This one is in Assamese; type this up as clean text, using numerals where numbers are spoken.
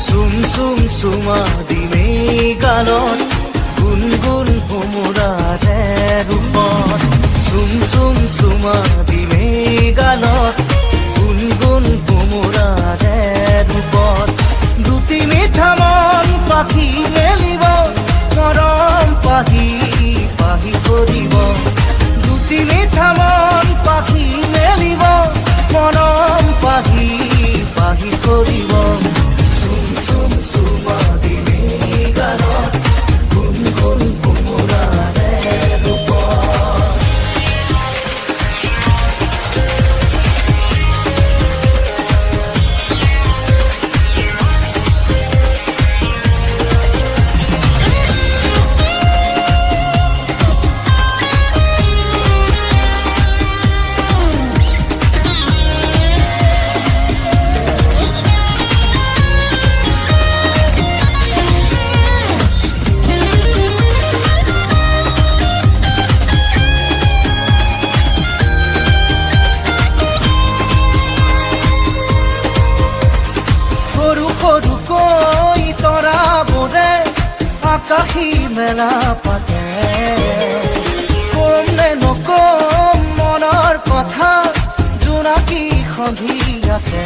চুম চুম চুমা দিনে গালত গুণগুণ ভোমোৰাৰে ৰূপত চুম চুম চুমা দিনে গালত গুণগুণ ভোমোৰাৰে ৰূপত দুটি মিঠা মন পাখি মেলিব মৰম পাহি পাহি কৰিব দুটি মিঠা মন পাখি মেলিব মৰম পাহি পাহি কৰিব চুম চুম চুমা দিনে গালত গুণগুণ ভোমোৰাৰে ৰূপত সৰুকৈ তৰাবোৰে আকাশী মেলা পাতে কম নে নকম মনৰ কথা জোনাকী সন্ধিয়াতে